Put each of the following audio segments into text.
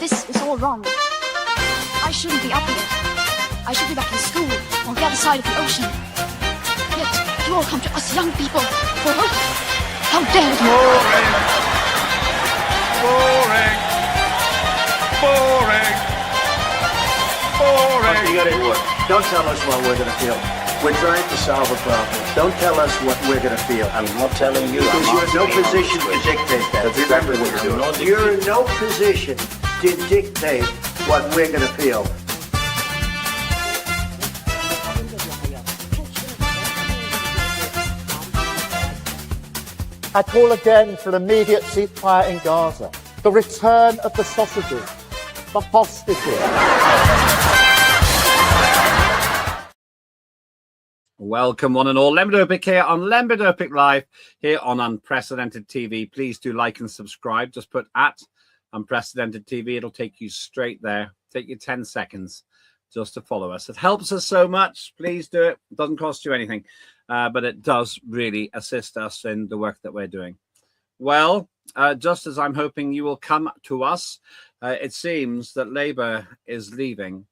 This is all wrong. I shouldn't be up here. I should be back in school on the other side of the ocean. Yet you all come to us young people for hope. How dare you! Boring. Boring. Boring. Okay, you got it. Don't tell us what we're going to feel. We're trying to solve a problem. Don't tell us what we're going to feel. I'm not telling you. Because you're in no position to dictate that. But remember what you're doing. You're in no position to dictate what we're going to feel. I call again for an immediate ceasefire in Gaza, the return of the sausages, the hostages. Welcome one and all. Lembit Öpik here on Lembit Öpik Live here on Unprecedented TV. Please do like and subscribe. Just put at Unprecedented TV. It'll take you straight there. Take you 10 seconds just to follow us. It helps us so much. Please do it. It doesn't cost you anything, but it does really assist us in the work that we're doing. Well, just as I'm hoping you will come to us, it seems that Labour is leaving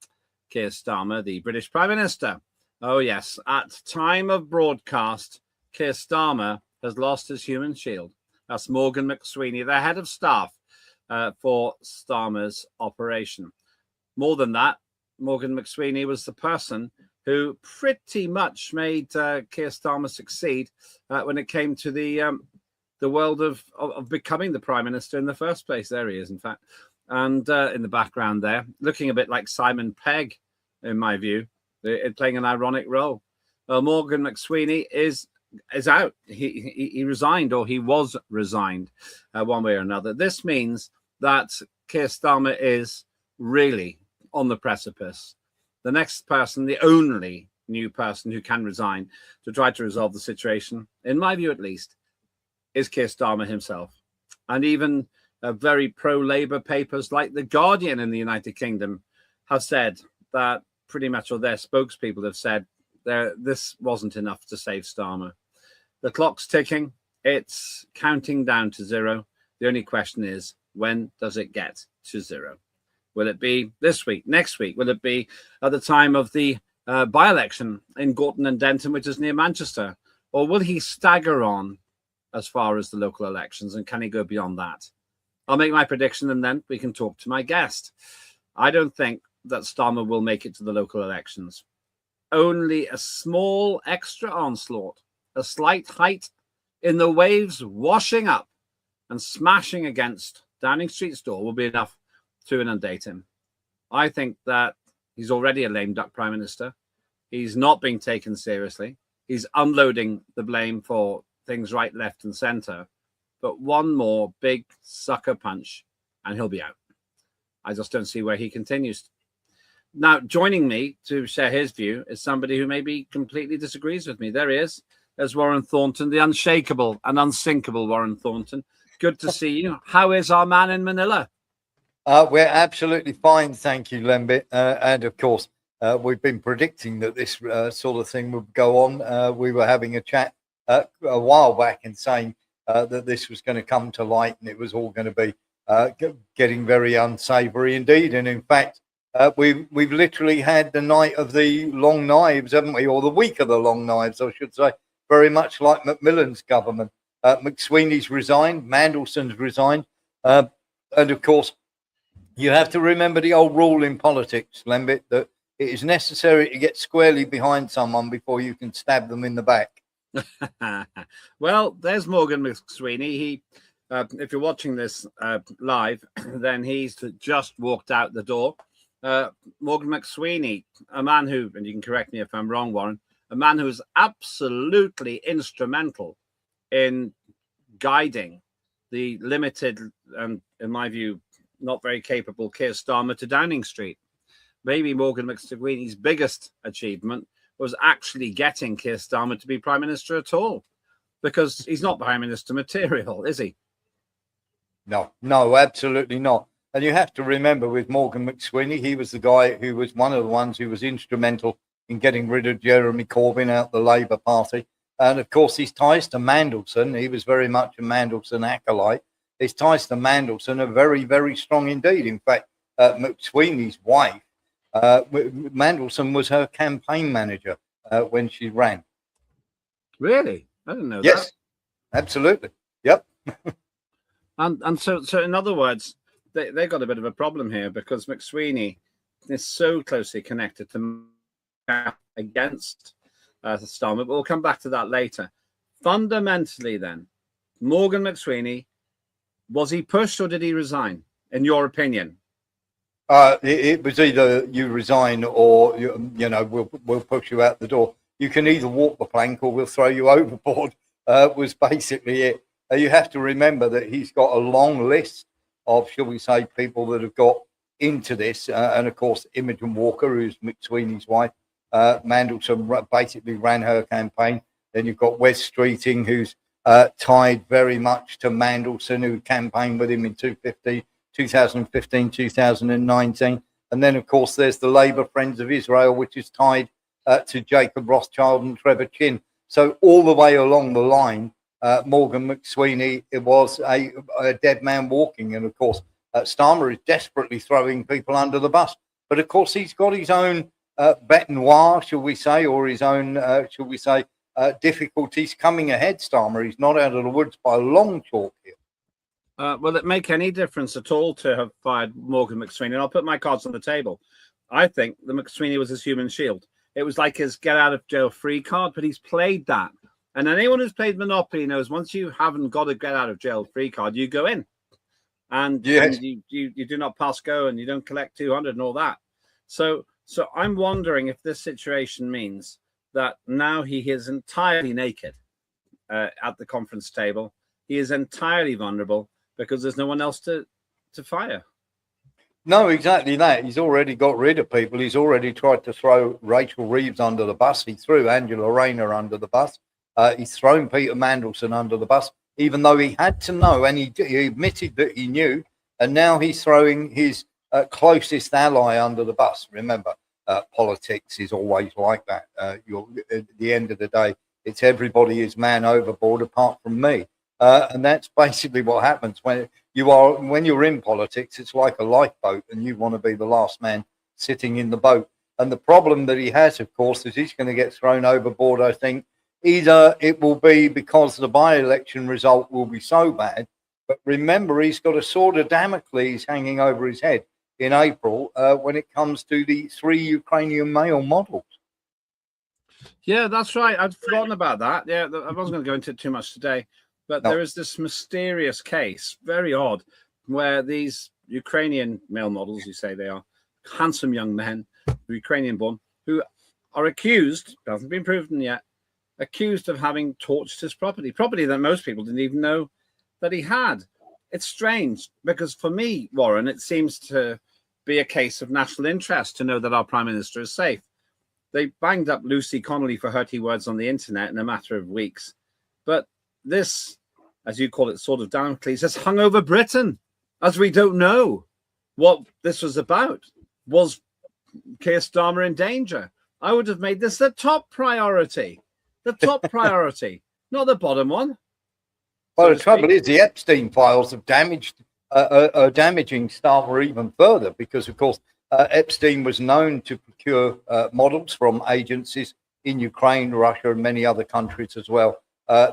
Kier Starmer, the British Prime Minister. Oh, yes. At time of broadcast, Kier Starmer has lost his human shield. That's Morgan McSweeney, the head of staff for Starmer's operation. More than that, Morgan McSweeney was the person who pretty much made Kier Starmer succeed when it came to the world of becoming the Prime Minister in the first place. There he is, in fact. And in the background there, looking a bit like Simon Pegg, in my view, playing an ironic role. Morgan McSweeney is out. He resigned, or he was resigned, one way or another. This means that Kier Starmer is really on the precipice. The next person, the only new person who can resign to try to resolve the situation, in my view at least, is Kier Starmer himself. And even very pro-Labour papers like The Guardian in the United Kingdom have said that pretty much, or their spokespeople have said, this wasn't enough to save Starmer. The clock's ticking. It's counting down to zero. The only question is, when does it get to zero? Will it be this week, next week? Will it be at the time of the by-election in Gorton and Denton, which is near Manchester? Or will he stagger on as far as the local elections? And can he go beyond that? I'll make my prediction and then we can talk to my guest. I don't think that Starmer will make it to the local elections. Only a small extra onslaught, a slight height in the waves washing up and smashing against Downing Street's door will be enough to inundate him. I think that he's already a lame duck Prime Minister. He's not being taken seriously. He's unloading the blame for things right, left and centre. But one more big sucker punch and he'll be out. I just don't see where he continues. Now, joining me to share his view is somebody who maybe completely disagrees with me. There he is. There's Warren Thornton, the unshakable and unsinkable Warren Thornton. Good to see you. How is our man in Manila? We're absolutely fine, thank you, Lembit. And of course, we've been predicting that this sort of thing would go on. We were having a chat a while back and saying that this was going to come to light and it was all going to be getting very unsavoury indeed. And in fact, we've literally had the night of the long knives, haven't we? Or the week of the long knives, I should say, very much like Macmillan's government. McSweeney's resigned, Mandelson's resigned. And of course, you have to remember the old rule in politics, Lembit, that it is necessary to get squarely behind someone before you can stab them in the back. Well, there's Morgan McSweeney. He, if you're watching this live, then he's just walked out the door. Morgan McSweeney, a man who, and you can correct me if I'm wrong, Warren, a man who is absolutely instrumental in guiding the limited and, in my view, not very capable Kier Starmer to Downing Street. Maybe Morgan McSweeney's biggest achievement was actually getting Kier Starmer to be Prime Minister at all, because he's not Prime Minister material, is he? No, absolutely not. And you have to remember with Morgan McSweeney, he was the guy who was one of the ones who was instrumental in getting rid of Jeremy Corbyn out the Labour Party. And of course, his ties to Mandelson, he was very much a Mandelson acolyte. His ties to Mandelson are very, very strong indeed. In fact, McSweeney's wife, Mandelson was her campaign manager when she ran. Really? I didn't know Yes, that. absolutely. Yep. And so in other words, they got a bit of a problem here because McSweeney is so closely connected to against Starmer, but we'll come back to that later. Fundamentally, then, Morgan McSweeney, was he pushed or did he resign, in your opinion? It was either you resign or we'll push you out the door. You can either walk the plank or we'll throw you overboard. Was basically it. You have to remember that he's got a long list of, shall we say, people that have got into this, and of course Imogen Walker, who's McSweeney's wife. Mandelson basically ran her campaign. Then you've got Wes Streeting, who's tied very much to Mandelson, who campaigned with him in 2015, 2019. And then, of course, there's the Labour Friends of Israel, which is tied to Jacob Rothschild and Trevor Chin. So all the way along the line, Morgan McSweeney, it was a dead man walking. And, of course, Starmer is desperately throwing people under the bus. But, of course, he's got his own bête noire, shall we say, or his own, difficulties coming ahead, Starmer. He's not out of the woods by a long chalk here. Will it make any difference at all to have fired Morgan McSweeney? And I'll put my cards on the table. I think the McSweeney was his human shield. It was like his get out of jail free card, but he's played that. And anyone who's played Monopoly knows once you haven't got a get out of jail free card, you go in. And, yes. and you do not pass go and you don't collect 200 and all that. So I'm wondering if this situation means that now he is entirely naked at the conference table. He is entirely vulnerable because there's no one else to fire. No, exactly that. He's already got rid of people. He's already tried to throw Rachel Reeves under the bus. He threw Angela Rayner under the bus. He's thrown Peter Mandelson under the bus, even though he had to know, and he admitted that he knew. And now he's throwing his closest ally under the bus. Remember, politics is always like that. At the end of the day, it's everybody is man overboard apart from me. And that's basically what happens when you're in politics. It's like a lifeboat, and you want to be the last man sitting in the boat. And the problem that he has, of course, is he's going to get thrown overboard. I think either it will be because the by-election result will be so bad, but remember, he's got a sword of Damocles hanging over his head in April when it comes to the 3 Ukrainian male models. Yeah, that's right. I'd forgotten about that. Yeah, I wasn't going to go into it too much today. But there is this mysterious case, very odd, where these Ukrainian male models, you say they are, handsome young men, Ukrainian-born, who are accused, hasn't been proven yet, accused of having torched his property that most people didn't even know that he had. It's strange, because for me, Warren, it seems to be a case of national interest to know that our Prime Minister is safe. They banged up Lucy Connolly for hurty words on the internet in a matter of weeks. But this, as you call it, sword of Damocles, has hung over Britain, as we don't know what this was about. Was Kier Starmer in danger? I would have made this the top priority. The top priority, not the bottom one. Well, the trouble is the Epstein files have damaging Starmer even further because, of course, Epstein was known to procure models from agencies in Ukraine, Russia, and many other countries as well.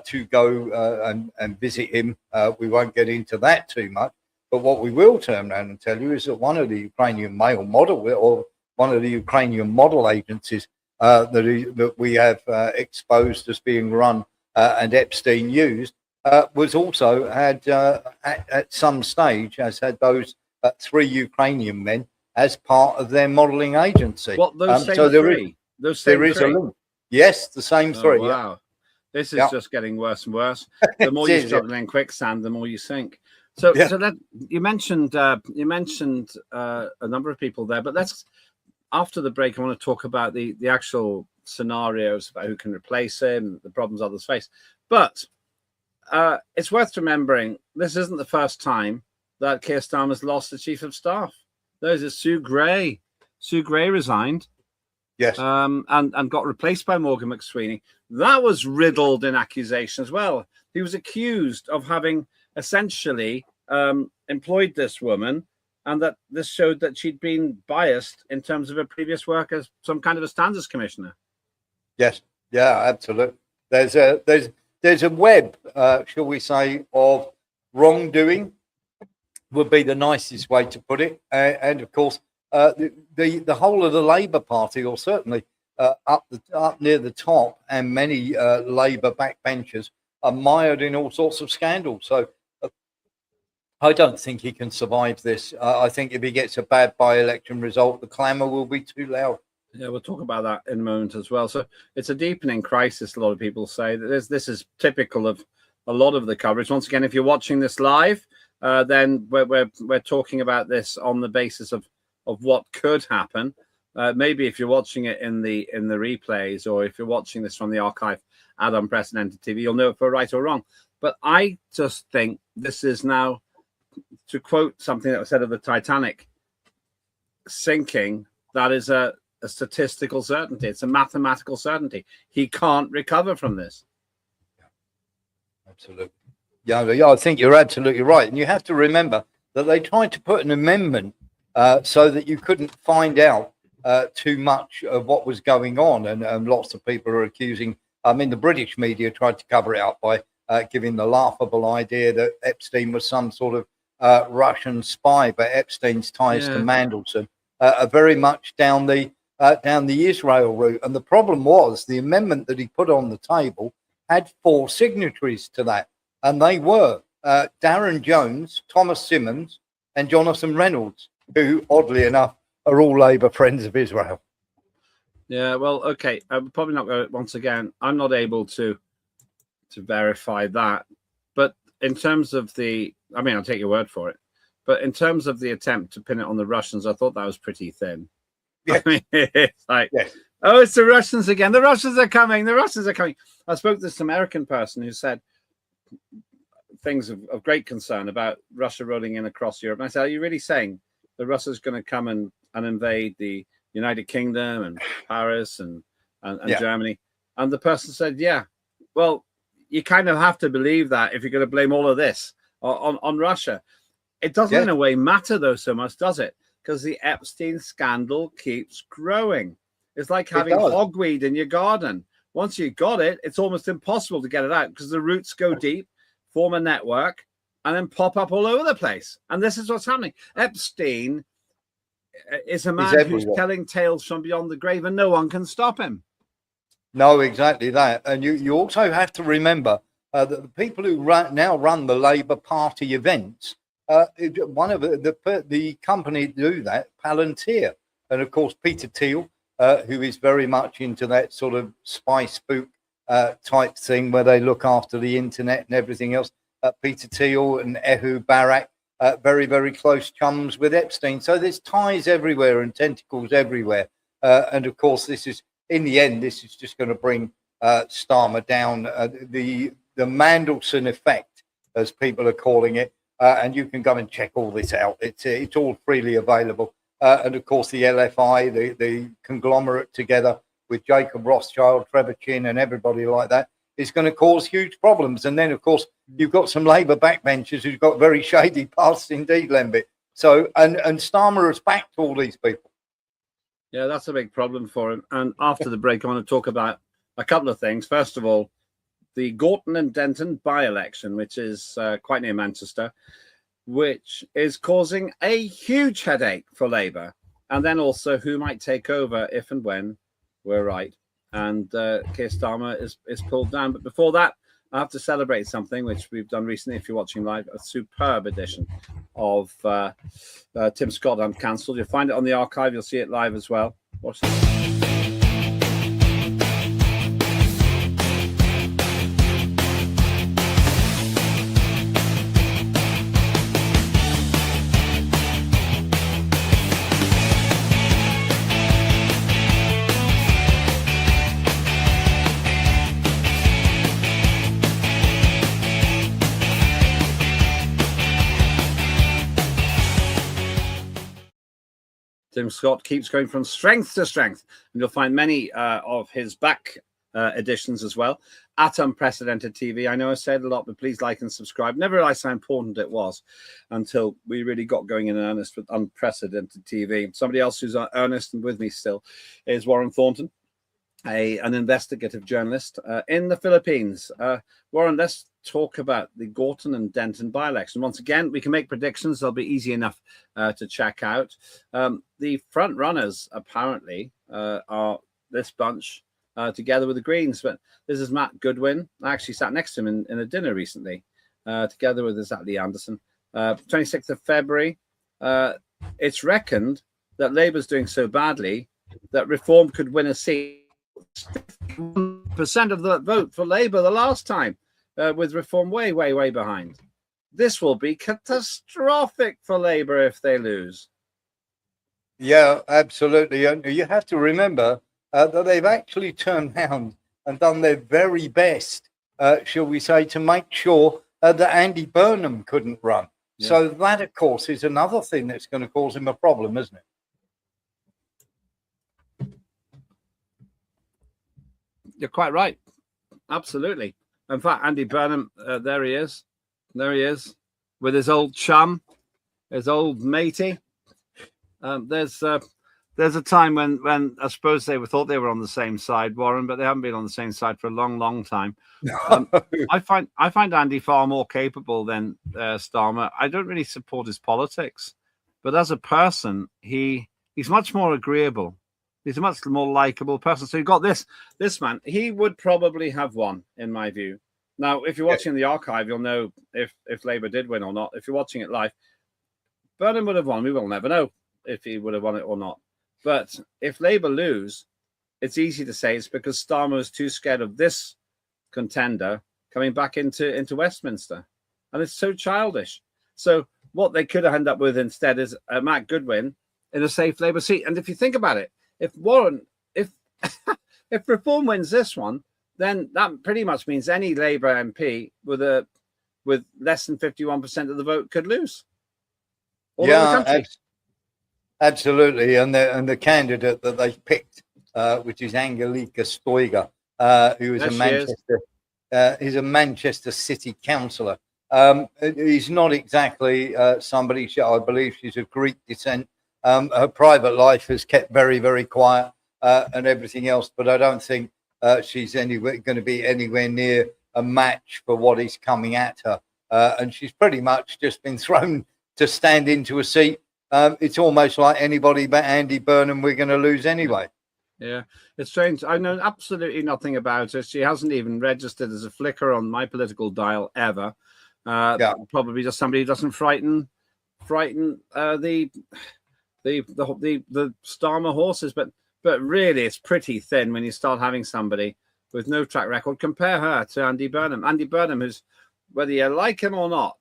To go and visit him. We won't get into that too much, but what we will turn around and tell you is that one of the Ukrainian male model or one of the Ukrainian model agencies that we have exposed as being run and Epstein used was also had at some stage has had those 3 Ukrainian men as part of their modeling agency. What, those same so there three? There is a link. Yes, the same 3. Wow. Yeah. This is just getting worse and worse. The more you struggle in quicksand, the more you sink. So that you mentioned a number of people there, but let's after the break. I want to talk about the actual scenarios about who can replace him, the problems others face. But it's worth remembering this isn't the first time that Kier Starmer's lost the chief of staff. There's a Sue Gray. Sue Gray resigned. Yes. And got replaced by Morgan McSweeney. That was riddled in accusation as well. He was accused of having essentially employed this woman and that this showed that she'd been biased in terms of her previous work as some kind of a standards commissioner. Yes, yeah, absolutely. There's a web, shall we say, of wrongdoing, would be the nicest way to put it, and of course, the whole of the Labour Party, or certainly up near the top, and many Labour backbenchers are mired in all sorts of scandals. So I don't think he can survive this. I think if he gets a bad by-election result, the clamour will be too loud. Yeah, we'll talk about that in a moment as well. So it's a deepening crisis. A lot of people say that this is typical of a lot of the coverage. Once again, if you're watching this live, then we're talking about this on the basis of what could happen. Maybe if you're watching it in the replays, or if you're watching this from the archive at Unprecedented TV, you'll know if we're right or wrong. But I just think this is now, to quote something that was said of the Titanic sinking, that is a statistical certainty. It's a mathematical certainty. He can't recover from this. Absolutely. Yeah, I think you're absolutely right. And you have to remember that they tried to put an amendment so that you couldn't find out too much of what was going on. And lots of people are accusing, the British media tried to cover it up by giving the laughable idea that Epstein was some sort of Russian spy, but Epstein's ties to Mandelson are very much down the Israel route. And the problem was the amendment that he put on the table had 4 signatories to that. And they were Darren Jones, Thomas Simmons, and Jonathan Reynolds, who, oddly enough, are all Labour friends of Israel. Yeah, well, okay. I'm probably not going to, once again, I'm not able to verify that. But in terms of I'll take your word for it. But in terms of the attempt to pin it on the Russians, I thought that was pretty thin. Yes. I mean, it's like, yes. Oh, it's the Russians again. The Russians are coming. The Russians are coming. I spoke to this American person who said things of great concern about Russia rolling in across Europe. And I said, are you really saying the Russia's going to come and invade the United Kingdom and Paris and Germany? And the person said, yeah. Well, you kind of have to believe that if you're going to blame all of this on Russia. It doesn't in a way matter, though, so much, does it? Because the Epstein scandal keeps growing. It's like having hogweed in your garden. Once you got it, it's almost impossible to get it out because the roots go deep, form a network, and then pop up all over the place. And this is what's happening. Epstein is a man who's telling tales from beyond the grave, and no one can stop him. No, exactly that. And you also have to remember that the people who now run the Labour Party events, one of the company do that, Palantir, and of course Peter Thiel, who is very much into that sort of spy spook type thing where they look after the internet and everything else. Peter Thiel and Ehud Barak, very, very close chums with Epstein. So there's ties everywhere and tentacles everywhere. And of course, this is, in the end, this is just going to bring Starmer down. The Mandelson effect, as people are calling it. And you can go and check all this out. It's all freely available. And of course, the LFI, the conglomerate together with Jacob Rothschild, Trevor Chin, and everybody like that, is going to cause huge problems. And then, of course, you've got some Labour backbenchers who've got very shady pasts indeed, Lembit. So, and Starmer has backed all these people. Yeah, that's a big problem for him. And after the break, I want to talk about a couple of things. First of all, the Gorton and Denton by-election, which is quite near Manchester, which is causing a huge headache for Labour. And then also who might take over if and when we're right. And Kier Starmer is pulled down. But before that, I have to celebrate something which we've done recently. If you're watching live, a superb edition of Tim Scott Uncancelled. You'll find it on the archive. You'll see it live as well. Watch this. Tim Scott keeps going from strength to strength, and you'll find many of his back editions as well at Unprecedented TV. I know I said a lot, but please like and subscribe. Never realized how important it was until we really got going in earnest with Unprecedented TV. Somebody else who's earnest and with me still is Warren Thornton, an investigative journalist in the Philippines. Warren, let's talk about the Gorton and Denton by-election. Once again, we can make predictions. They'll be easy enough to check out. The front runners apparently are this bunch together with the Greens, but this is Matt Goodwin. I actually sat next to him in a dinner recently together with Lee Anderson. 26th of February. It's reckoned that Labour's doing so badly that Reform could win a seat. 50% of the vote for Labour the last time, with Reform way behind. This will be catastrophic for Labour if they lose. Yeah, absolutely. And you have to remember that they've actually turned round and done their very best, shall we say, to make sure that Andy Burnham couldn't run. Yeah. So that, of course, is another thing that's going to cause him a problem, isn't it? You're quite right. Absolutely. In fact, Andy Burnham, there he is. There he is with his old chum, his old matey. There's a time when I suppose they thought they were on the same side, Warren, but they haven't been on the same side for a long time. I find Andy far more capable than Starmer. I don't really support his politics, but as a person, he's much more agreeable. He's a much more likable person. So you've got this man. He would probably have won, in my view. Now, if you're watching the archive, you'll know if Labour did win or not. If you're watching it live, Burnham would have won. We will never know if he would have won it or not. But if Labour lose, it's easy to say it's because Starmer is too scared of this contender coming back into Westminster. And it's so childish. So what they could have ended up with instead is Matt Goodwin in a safe Labour seat. And if you think about it, if Reform wins this one, then that pretty much means any Labour MP with less than 51% of the vote could lose. Absolutely. And the candidate that they picked, which is Angelika Stoiger, who is he's a Manchester City councillor. He's not exactly somebody. I believe she's of Greek descent. Her private life is kept very quiet and everything else, but I don't think she's going to be anywhere near a match for what is coming at her. And she's pretty much just been thrown to stand into a seat. It's almost like anybody but Andy Burnham we're going to lose anyway. Yeah, it's strange. I know absolutely nothing about her. She hasn't even registered as a flicker on my political dial ever. Probably just somebody who doesn't frighten the Starmer horses, but really it's pretty thin when you start having somebody with no track record. Compare her to Andy Burnham. Andy Burnham, who's, whether you like him or not,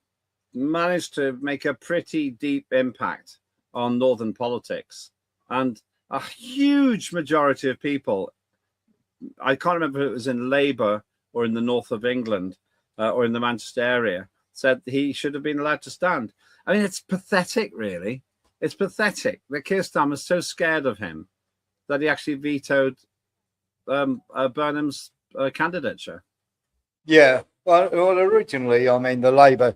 managed to make a pretty deep impact on northern politics, and a huge majority of people, I can't remember if it was in Labour or in the north of England or in the Manchester area, said he should have been allowed to stand. I mean, it's pathetic, really. It's pathetic that Kier Starmer was so scared of him that he actually vetoed Burnham's candidature. Yeah, well, originally, I mean, the Labour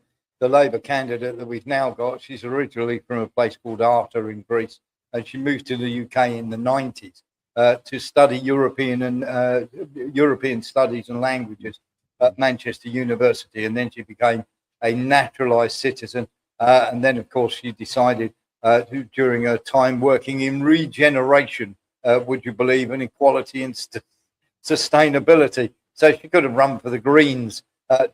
candidate that we've now got, she's originally from a place called Arta in Greece, and she moved to the UK in the 90s to study European studies and languages at Manchester University, and then she became a naturalised citizen. And then, of course, she decided during her time working in regeneration, would you believe, and equality and sustainability. So she could have run for the Greens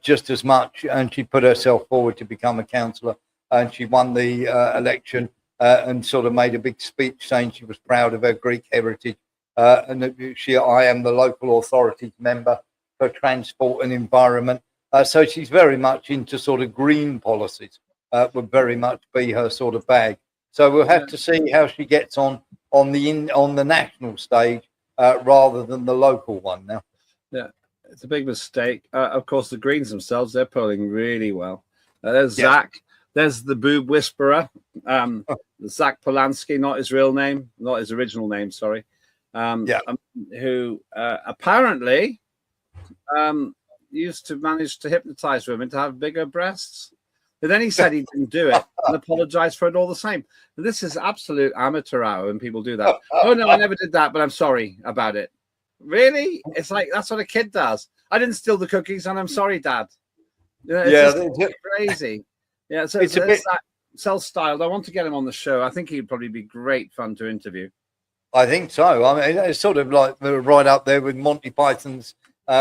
just as much, and she put herself forward to become a councillor, and she won the election and sort of made a big speech saying she was proud of her Greek heritage, and that I am the local authorities member for transport and environment. So she's very much into sort of green policies, would very much be her sort of bag. So we'll have to see how she gets on the national stage rather than the local one now. Yeah, it's a big mistake. Of course, the Greens themselves, they're polling really well. There's Zach. There's the boob whisperer. Zach Polanski, not his real name, not his original name, sorry. who apparently used to manage to hypnotize women to have bigger breasts. But then he said he didn't do it and apologized for it all the same. And this is absolute amateur hour when people do that. Oh, no, I never did that, but I'm sorry about it. Really? It's like that's what a kid does. I didn't steal the cookies and I'm sorry, Dad. It's crazy. Yeah, so it's a bit self-styled. I want to get him on the show. I think he'd probably be great fun to interview. I think so. I mean, it's sort of like right up there with Monty Python's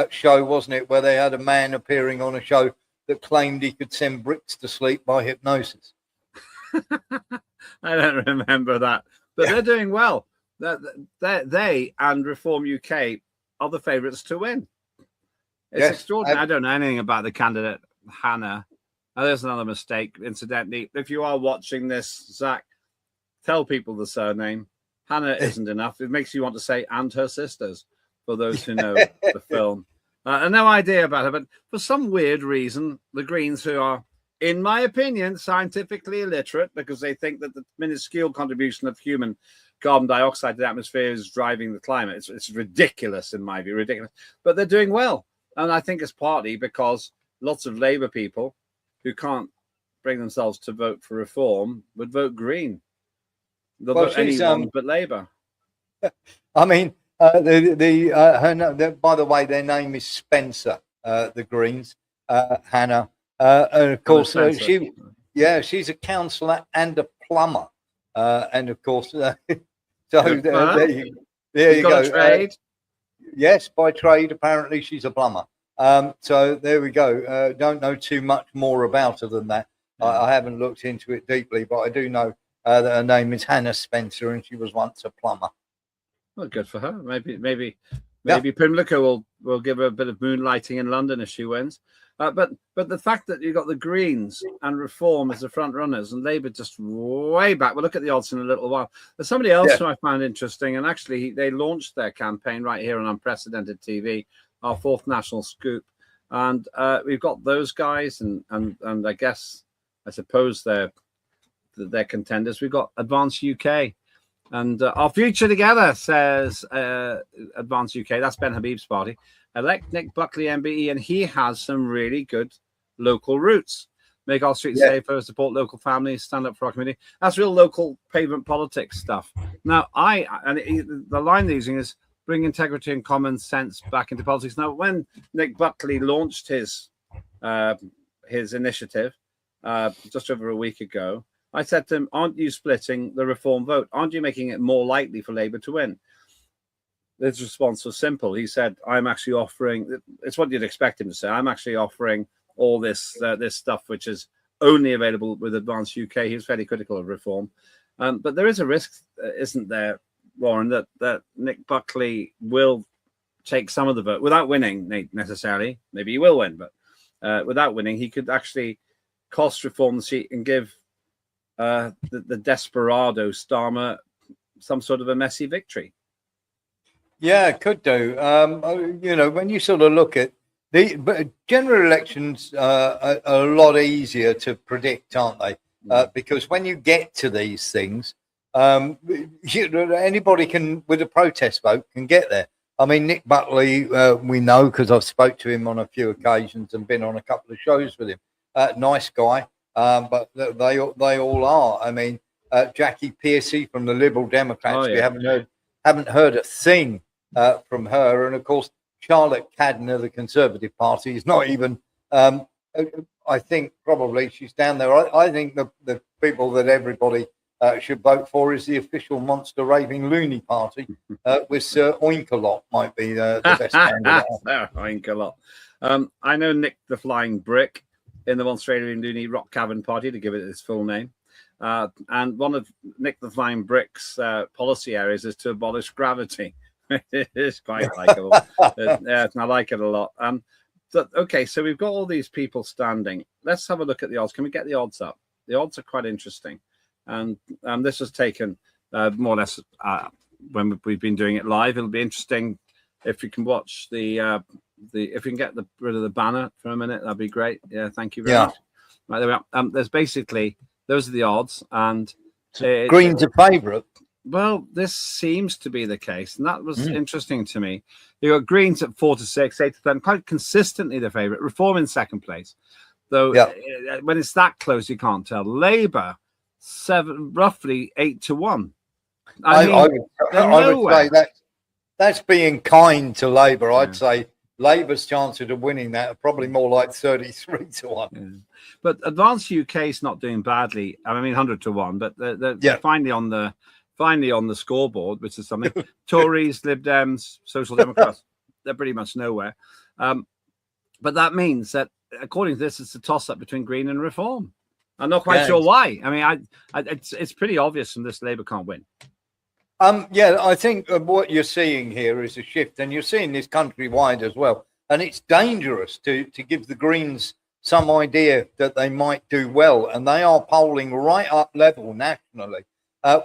show, wasn't it? Where they had a man appearing on a show that claimed he could send bricks to sleep by hypnosis. I don't remember that, but they're doing well. They and Reform UK are the favourites to win. It's extraordinary. I don't know anything about the candidate, Hannah. There's another mistake, incidentally. If you are watching this, Zach, tell people the surname. Hannah isn't enough. It makes you want to say "and her sisters" for those who know the film. No idea about her, but for some weird reason, the Greens, who are, in my opinion, scientifically illiterate because they think that the minuscule contribution of human carbon dioxide to the atmosphere is driving the climate. It's ridiculous, in my view, ridiculous. But they're doing well. And I think it's partly because lots of Labour people who can't bring themselves to vote for reform would vote Green. They'll vote anyone but Labour. I mean, by the way, their name is Spencer, the Greens, Hannah. And of course, she's a councillor and a plumber. And of course, so there you go. Trade? Yes, by trade, apparently she's a plumber. So there we go. Don't know too much more about her than that. I haven't looked into it deeply, but I do know that her name is Hannah Spencer, and she was once a plumber. Well, good for her. Maybe Pimlico will give her a bit of moonlighting in London if she wins. But the fact that you've got the Greens and Reform as the front runners and Labour just way back. We'll look at the odds in a little while. There's somebody else who I found interesting, and actually they launched their campaign right here on Unprecedented TV, our fourth national scoop. And we've got those guys, and I suppose they're contenders. We've got Advance UK. And our future together, says Advance UK. That's Ben Habib's party. Elect Nick Buckley MBE, and he has some really good local roots. Make our streets safer, support local families, stand up for our community. That's real local pavement politics stuff. Now, the line they're using is bring integrity and common sense back into politics. Now, when Nick Buckley launched his initiative just over a week ago, I said to him, aren't you splitting the Reform vote? Aren't you making it more likely for Labour to win? His response was simple. He said, I'm actually offering, it's what you'd expect him to say, I'm actually offering all this stuff, which is only available with Advance UK. He was fairly critical of Reform. But there is a risk, isn't there, Warren, that Nick Buckley will take some of the vote without winning necessarily. Maybe he will win, but without winning, he could actually cost Reform the seat and give the desperado Starmer some sort of a messy victory. Yeah, it could do. When you sort of look at but general elections are a lot easier to predict, aren't they? Because when you get to these things, anybody can, with a protest vote, can get there. I mean, Nick Buckley, we know because I've spoke to him on a few occasions and been on a couple of shows with him. Nice guy, but they all are. I mean, Jackie Pearcey from the Liberal Democrats, we haven't heard a thing from her, and of course Charlotte Cadden of the Conservative Party is not even. I think probably she's down there. I think the people that everybody should vote for is the official monster raving loony party, with Sir Oinkalot might be the best candidate. Oinkalot. I know Nick the Flying Brick in the Monster Raving Loony Rock Cavern Party, to give it its full name. And one of Nick the Flying Brick's policy areas is to abolish gravity. It is quite likable. I like it a lot. So we've got all these people standing. Let's have a look at the odds. Can we get the odds up? The odds are quite interesting. And this was taken more or less when we've been doing it live. It'll be interesting if you can watch if you can get rid of the banner for a minute, that'd be great. Yeah, thank you very much. Right, there we are. There's basically, those are the odds, and Green's a favourite. Well, this seems to be the case, and that was interesting to me. You got Greens at 4 to 6, 8 to 10, quite consistently the favourite. Reform in second place, though. When it's that close, you can't tell. Labour roughly 8 to 1. I would say that's being kind to Labour. Yeah. I'd say Labour's chances of winning that are probably more like 33 to 1. Yeah. But Advanced UK is not doing badly. I mean, 100 to 1, but they're finally on the scoreboard, which is something. Tories, Lib Dems, Social Democrats, they're pretty much nowhere. But that means that, according to this, it's a toss-up between Green and Reform. I'm not quite sure why. I mean, it's pretty obvious from this Labour can't win. I think what you're seeing here is a shift, and you're seeing this countrywide as well. And it's dangerous to give the Greens some idea that they might do well, and they are polling right up level nationally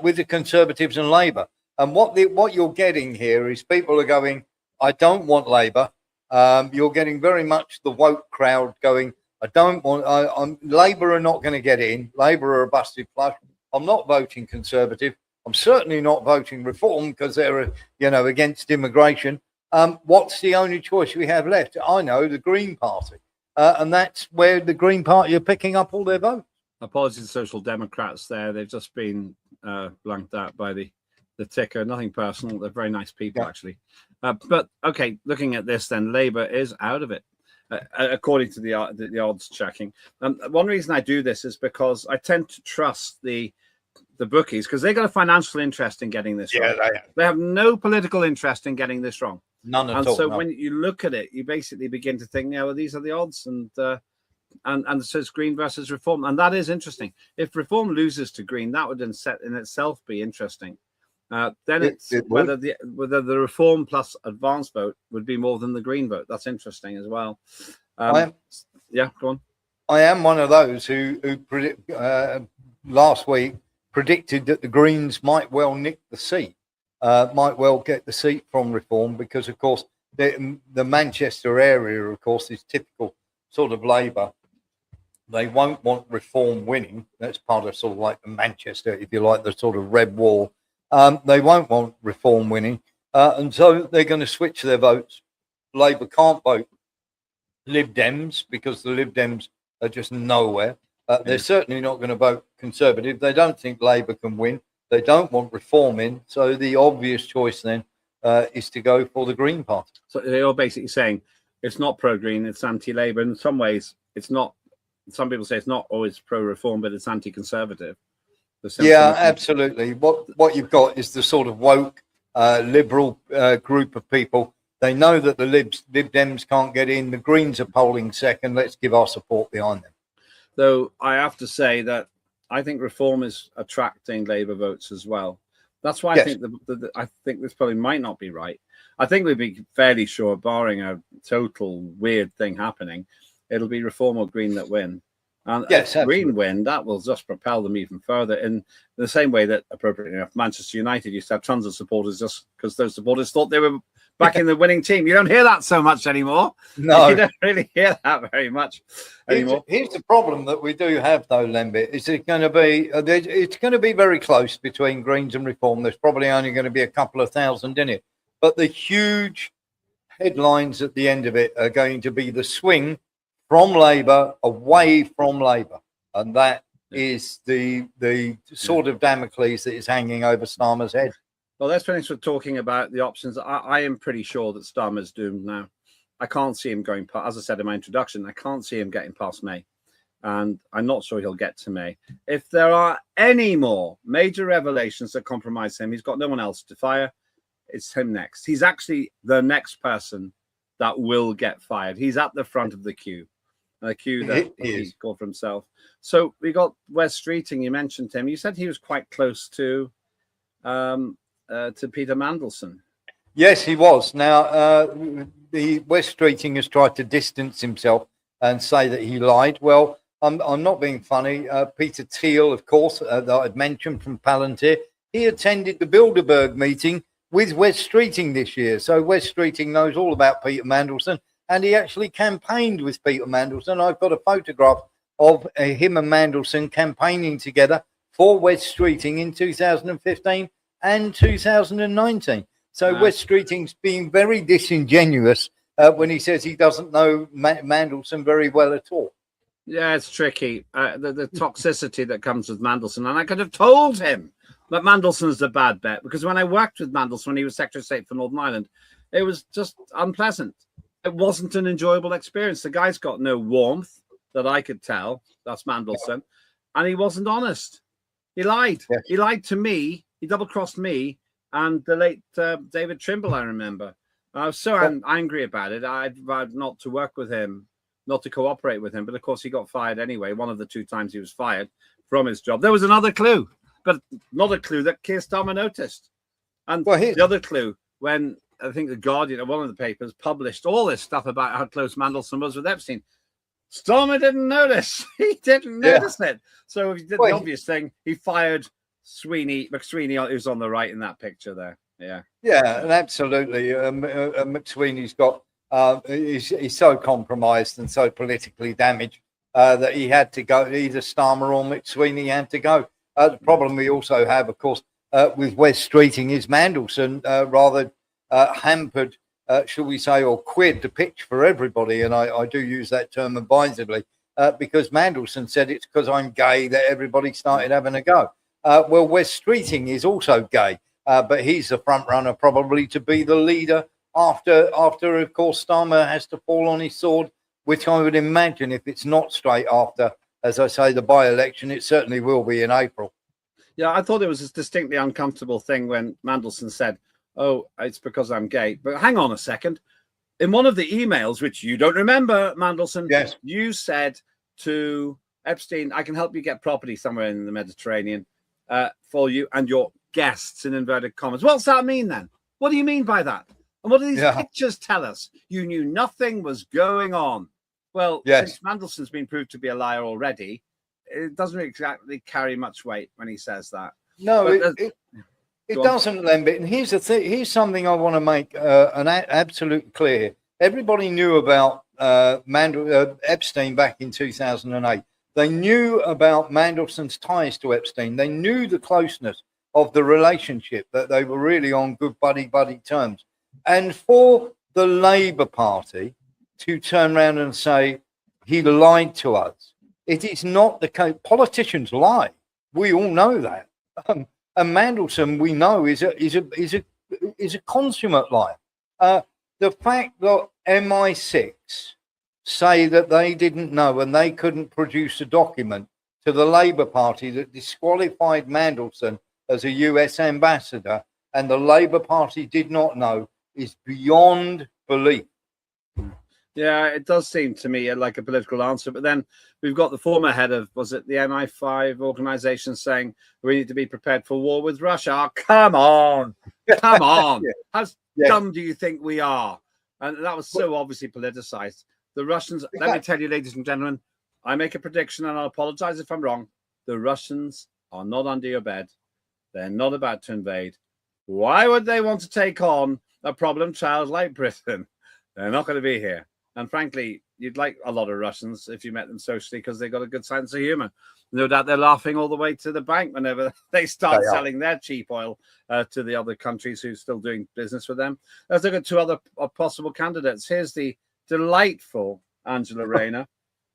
with the Conservatives and Labour. And what you're getting here is people are going, I don't want Labour. You're getting very much the woke crowd going, I don't want. Labour are not going to get in. Labour are a busted flush. I'm not voting Conservative. I'm certainly not voting Reform because they're, against immigration. What's the only choice we have left? I know, the Green Party. And that's where the Green Party are picking up all their votes. Apologies to Social Democrats there. They've just been blanked out by the ticker. Nothing personal. They're very nice people, actually. But, okay, looking at this then, Labour is out of it, according to the odds checking. One reason I do this is because I tend to trust the bookies because they got a financial interest in getting this wrong. They have no political interest in getting this wrong. None at all. And so when you look at it, you basically begin to think, well, these are the odds, and so it's Green versus Reform, and that is interesting. If Reform loses to Green, that would in itself be interesting. Then it's whether the Reform plus advanced vote would be more than the Green vote. That's interesting as well. Go on. I am one of those who last week predicted that the Greens might well nick the seat, might well get the seat from Reform, because, of course, the Manchester area, of course, is typical sort of Labour. They won't want Reform winning. That's part of sort of like the Manchester, if you like, the sort of red wall. They won't want Reform winning. And so they're going to switch their votes. Labour can't vote Lib Dems because the Lib Dems are just nowhere. They're certainly not going to vote Conservative. They don't think Labour can win. They don't want Reform in. So the obvious choice then is to go for the Green Party. So they're basically saying it's not pro-Green, it's anti-Labour. In some ways, it's not. Some people say it's not always pro-Reform, but it's anti-Conservative. Yeah, absolutely. What you've got is the sort of woke, liberal group of people. They know that the Lib Dems can't get in. The Greens are polling second. Let's give our support behind them. Though I have to say that I think Reform is attracting Labour votes as well. That's why I think I think this probably might not be right. I think we'd be fairly sure, barring a total weird thing happening, it'll be Reform or Green that win. And if Green win, that will just propel them even further in the same way that, appropriately enough, Manchester United used to have tons of supporters just because those supporters thought they were back in the winning team. You don't hear that so much anymore. No. You don't really hear that very much anymore. Here's the problem that we do have, though, Lembit. Is it going to be? It's going to be very close between Greens and Reform. There's probably only going to be a couple of thousand in it. But the huge headlines at the end of it are going to be the swing from Labour away from Labour. And that is the sort of Damocles that is hanging over Starmer's head. Well, let's finish with talking about the options. I am pretty sure that Starmer's doomed now. I can't see him going past, as I said in my introduction, I can't see him getting past May. And I'm not sure he'll get to May. If there are any more major revelations that compromise him, he's got no one else to fire. It's him next. He's actually the next person that will get fired. He's at the front of the queue. A queue that he's called for himself. So we got Wes Streeting. You mentioned him. You said he was quite close to Peter Mandelson. Yes, he was. Now, the Wes Streeting has tried to distance himself and say that he lied. Well, I'm not being funny. Peter Thiel, of course, that I'd mentioned from Palantir, he attended the Bilderberg meeting with Wes Streeting this year. So Wes Streeting knows all about Peter Mandelson. And he actually campaigned with Peter Mandelson. I've got a photograph of him and Mandelson campaigning together for Wes Streeting in 2015. and 2019. So Wow. West Streeting's being very disingenuous when he says he doesn't know Mandelson very well at all. Yeah, it's tricky. The toxicity that comes with Mandelson. And I could have told him that Mandelson's a bad bet, because when I worked with Mandelson when he was Secretary of State for Northern Ireland, it was just unpleasant. It wasn't an enjoyable experience. The guy's got no warmth that I could tell. That's Mandelson. And he wasn't honest. He lied. Yes. He lied to me. He double-crossed me and the late David Trimble, I remember. I was so angry about it. I'd rather not to work with him, not to cooperate with him. But of course, he got fired anyway. One of the 2 times he was fired from his job. There was another clue, but not a clue that Kier Starmer noticed. And the other clue, when I think the Guardian or one of the papers published all this stuff about how close Mandelson was with Epstein, Starmer didn't notice. He didn't notice it. So he did the obvious thing. He fired McSweeney, who's on the right in that picture there. Yeah, and absolutely. McSweeney's got he's so compromised and so politically damaged that he had to go. Either Starmer or McSweeney had to go. The problem we also have, of course, with West Streeting is Mandelson rather hampered, shall we say, or quid the pitch for everybody. And I do use that term advisedly because Mandelson said it's because I'm gay that everybody started having a go. Well, West Streeting is also gay, but he's the front runner probably to be the leader after, of course, Starmer has to fall on his sword, which I would imagine if it's not straight after, as I say, the by-election, it certainly will be in April. Yeah, I thought it was a distinctly uncomfortable thing when Mandelson said, "Oh, it's because I'm gay." But hang on a second. In one of the emails, which you don't remember, Mandelson, yes, you said to Epstein, "I can help you get property somewhere in the Mediterranean for you and your guests," in inverted commas. What's that mean then? What do you mean by that? And what do these pictures tell us? You knew nothing was going on. Well, since Mandelson's been proved to be a liar already, it doesn't exactly carry much weight when he says that. No, it doesn't, Lembit. And here's the thing. Here's something I want to make an absolute clear. Everybody knew about Epstein back in 2008. They knew about Mandelson's ties to Epstein. They knew the closeness of the relationship, that they were really on good buddy terms. And for the Labour Party to turn around and say he lied to us, it is not the case. Politicians lie. We all know that. And Mandelson, we know, is a consummate liar. The fact that MI6 say that they didn't know and they couldn't produce a document to the Labour Party that disqualified Mandelson as a US ambassador, and the Labour Party did not know, is beyond belief. Yeah, it does seem to me like a political answer. But then we've got the former head of, was it the MI5 organization, saying we need to be prepared for war with Russia. Oh, come on. Come on. How dumb do you think we are? And that was so obviously politicized. The Russians, let me tell you, ladies and gentlemen, I make a prediction and I'll apologize if I'm wrong. The Russians are not under your bed. They're not about to invade. Why would they want to take on a problem child like Britain? They're not going to be here. And frankly, you'd like a lot of Russians if you met them socially because they've got a good sense of humor. No doubt they're laughing all the way to the bank whenever they start selling their cheap oil to the other countries who are still doing business with them. Let's look at 2 other possible candidates. Here's the delightful Angela Rayner.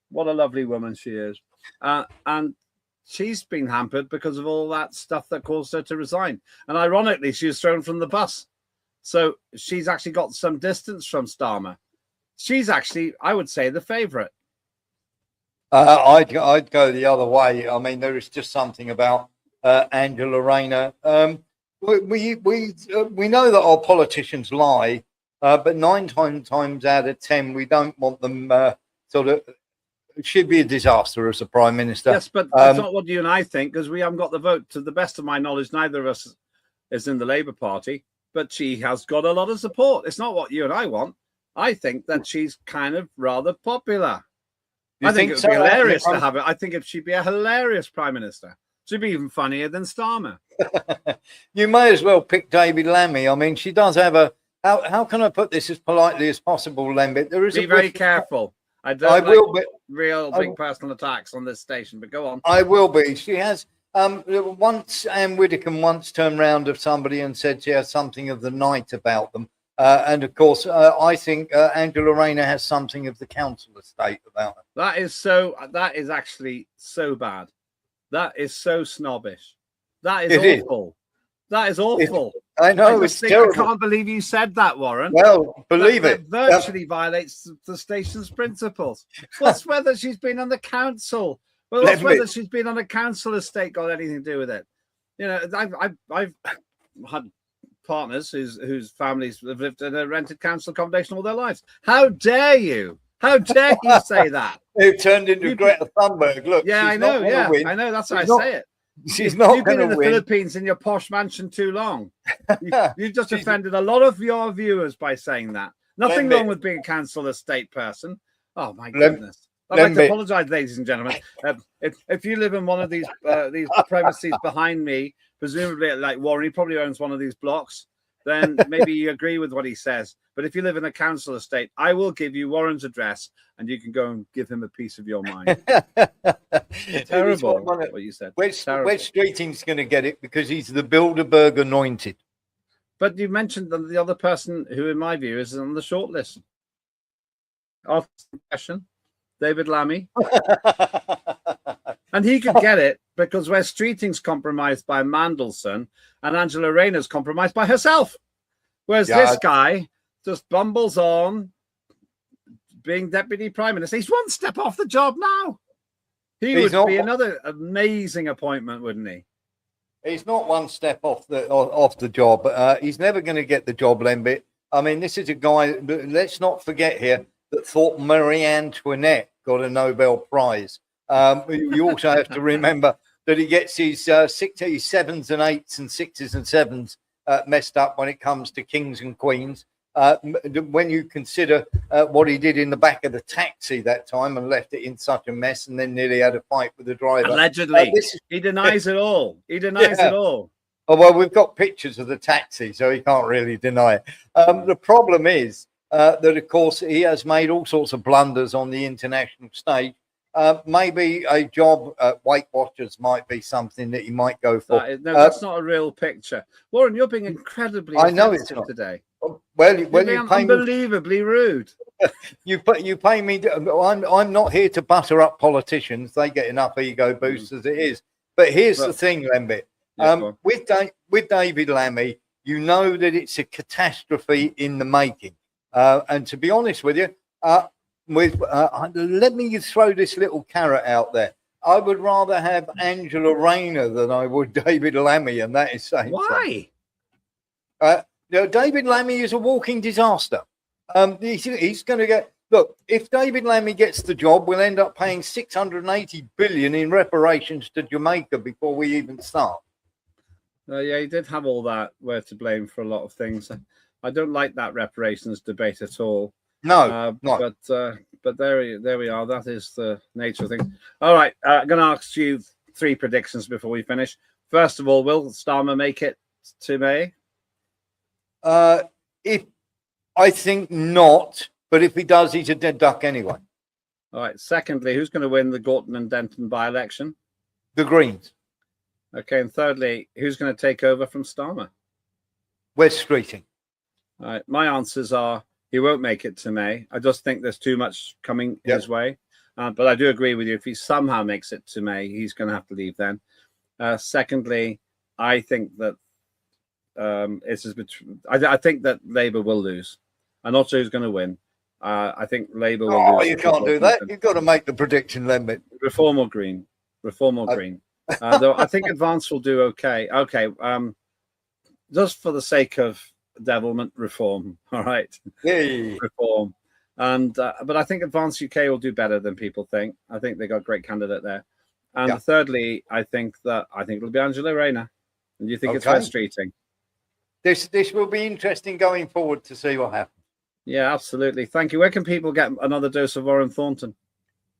What a lovely woman she is. And she's been hampered because of all that stuff that caused her to resign. And ironically, she was thrown from the bus. So she's actually got some distance from Starmer. She's actually, I would say, the favourite. I'd go the other way. I mean, there is just something about Angela Rayner. We know that our politicians lie, but 9 times out of 10, we don't want them she'd be a disaster as a prime minister. Yes, but that's not what you and I think, because we haven't got the vote. To the best of my knowledge, neither of us is in the Labour Party, but she has got a lot of support. It's not what you and I want. I think that she's kind of rather popular. I think it would be hilarious to have it. I think she'd be a hilarious prime minister. She'd be even funnier than Starmer. You may as well pick David Lammy. I mean, she does have a. How can I put this as politely as possible, Lembit? There is be very careful. I will be real big personal attacks on this station, but go on. I will be. She has Once Anne Widdecombe once turned round of somebody and said she has something of the night about them. And of course, I think Angela Rayner has something of the council estate about her. That is actually so bad. That is so snobbish. That is awful. That is awful. I know, it's terrible. I can't believe you said that, Warren. Well, believe that it. virtually violates the station's principles. What's whether she's been on the council? Well, what's whether she's been on a council estate got anything to do with it? You know, I've had partners whose families have lived in a rented council accommodation all their lives. How dare you? How dare you say that? It turned into Greta Thunberg. Look, yeah, I know. Yeah, I know. That's how I say it. She's not. You've been in the Philippines in your posh mansion too long. You've just offended a lot of your viewers by saying that. Nothing wrong with being a council estate person. Oh my goodness! I'd like to apologise, ladies and gentlemen. If you live in one of these premises behind me, presumably like Warren, he probably owns one of these blocks. Then maybe you agree with what he says. But if you live in a council estate, I will give you Warren's address, and you can go and give him a piece of your mind. Terrible. What you said. West Streeting's going to get it because he's the Bilderberg anointed. But you mentioned the other person who, in my view, is on the short list. After the question, David Lammy. And he could get it because West Streeting's compromised by Mandelson and Angela Rayner's compromised by herself. Whereas this guy just bumbles on being Deputy Prime Minister. He's one step off the job now. He would be another amazing appointment, wouldn't he? He's not one step off the job. He's never going to get the job, Lembit. I mean, this is a guy, let's not forget here, that thought Marie Antoinette got a Nobel Prize. You also have to remember that he gets his 7s and 8s and 6s and 7s messed up when it comes to kings and queens. When you consider what he did in the back of the taxi that time and left it in such a mess and then nearly had a fight with the driver. Allegedly. He denies it all. He denies it all. Oh, well, we've got pictures of the taxi, so he can't really deny it. The problem is that, of course, he has made all sorts of blunders on the international stage. Maybe a job at Weight Watchers might be something that he might go for. That's not a real picture. Warren, you're being incredibly offensive today. Well, you're being unbelievably rude. You pay me. I'm not here to butter up politicians. They get enough ego boosts as it is. But here's the thing, Lembit. With David Lammy, you know that it's a catastrophe in the making. And to be honest with you, let me throw this little carrot out there. I would rather have Angela Rayner than I would David Lammy, and that is saying why. David Lammy is a walking disaster. He's going to get. Look, if David Lammy gets the job, we'll end up paying 680 billion in reparations to Jamaica before we even start. Yeah, he did have all that. We're to blame for a lot of things. I don't like that reparations debate at all. No, but there we are. That is the nature of things. All right, I'm going to ask you 3 predictions before we finish. First of all, will Starmer make it to May? I think not, but if he does, he's a dead duck anyway. All right. Secondly, who's going to win the Gorton and Denton by-election? The Greens. Okay, and thirdly, who's going to take over from Starmer? West Streeting. All right. My answers are he won't make it to May. I just think there's too much coming his way. But I do agree with you. If he somehow makes it to May, he's going to have to leave then. Secondly, I think that I think that Labour will lose. I'm not sure who's going to win. I think Labour will lose. Oh, you can't do that. You've got to make the prediction, Lembit. Reform or Green. Reform or Green. Though I think Advance will do okay. Okay. Just for the sake of devilment, reform. All right. Yay. Reform. And but I think Advance UK will do better than people think. I think they got a great candidate there. And thirdly, I think it'll be Angela Rayner. And you think it's West Streeting? This will be interesting going forward to see what happens. Yeah, absolutely. Thank you. Where can people get another dose of Warren Thornton?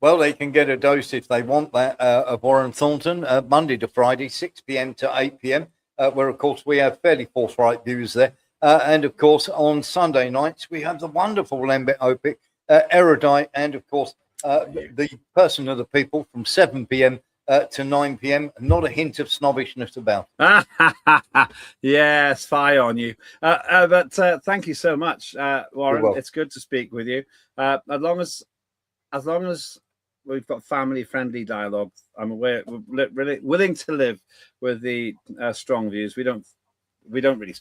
Well, they can get a dose if they want that of Warren Thornton Monday to Friday, 6 p.m. to 8 p.m. Where, of course, we have fairly forthright views there. And, of course, on Sunday nights, we have the wonderful Lembit Öpik, erudite, and, of course, the person of the people from 7 p.m. to 9 p.m. Not a hint of snobbishness about it. Yes, fire on you. But thank you so much, Warren. It's good to speak with you. As long as we've got family-friendly dialogue, we're really willing to live with the strong views. We don't really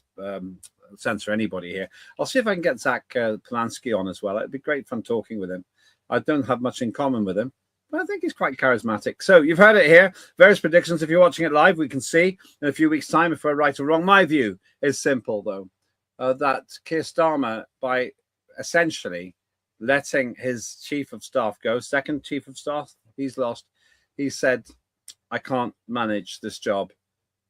censor anybody here. I'll see if I can get Zach Polanski on as well. It'd be great fun talking with him. I don't have much in common with him, but I think he's quite charismatic. So you've heard it here. Various predictions. If you're watching it live, we can see in a few weeks' time if we're right or wrong. My view is simple, though, that Kier Starmer, by essentially letting his chief of staff go, second chief of staff, he's lost. He said, I can't manage this job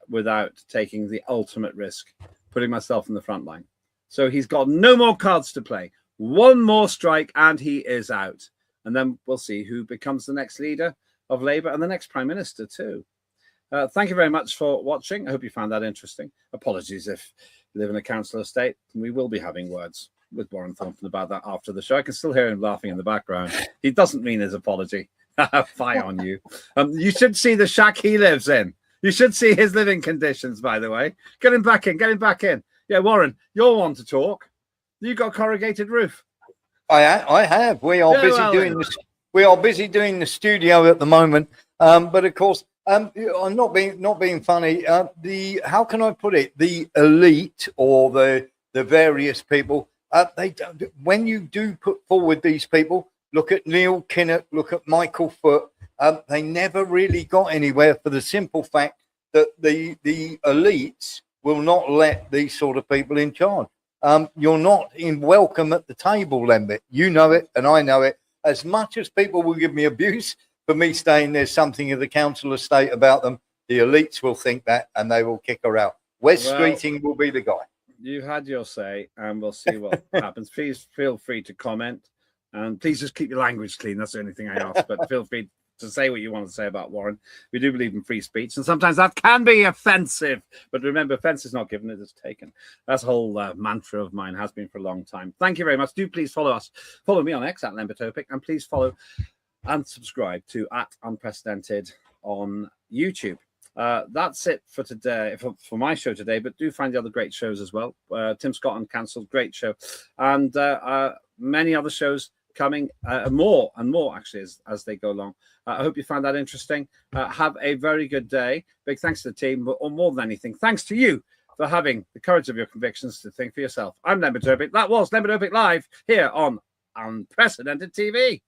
without taking the ultimate risk, putting myself in the front line. So he's got no more cards to play. One more strike and he is out. And then we'll see who becomes the next leader of Labour and the next Prime Minister too. Thank you very much for watching. I hope you found that interesting. Apologies if you live in a council estate. We will be having words with Warren Thornton about that after the show. I can still hear him laughing in the background. He doesn't mean his apology. Fire on you. You should see the shack he lives in. You should see his living conditions, by the way. Get him back in. Get him back in. Yeah, Warren, you're one to talk. You got a corrugated roof. I have. We are busy doing this. We are busy doing the studio at the moment. But of course, I'm not being funny. How can I put it? The elite or the various people. They don't, when you do put forward these people, look at Neil Kinnock, look at Michael Foot. They never really got anywhere for the simple fact that the elites will not let these sort of people in charge. You're not welcome at the table, Lembit. You know it, and I know it. As much as people will give me abuse for me saying there's something in the council estate about them, the elites will think that, and they will kick her out. Wes Streeting will be the guy. You had your say, and we'll see what happens. Please feel free to comment, and please just keep your language clean. That's the only thing I ask. But feel free to say what you want to say about Warren. We do believe in free speech, and sometimes that can be offensive. But remember, offense is not given; it is taken. That's a whole mantra of mine, has been for a long time. Thank you very much. Do please follow us. Follow me on X at Lembit Öpik, and please follow and subscribe to @Unprecedented on YouTube. That's it for today, for my show today, but do find the other great shows as well. Tim Scott Uncancelled, great show, and many other shows coming, more and more actually as they go along. I hope you found that interesting. Have a very good day. Big thanks to the team, but more than anything, thanks to you for having the courage of your convictions to think for yourself. I'm Lembit Öpik. That was Lembit Öpik Live here on Unprecedented TV.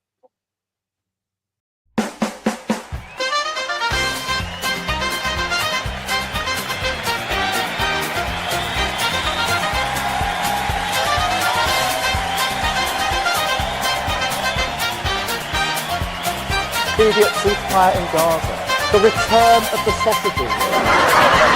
Immediate ceasefire in Gaza. The return of the sausages.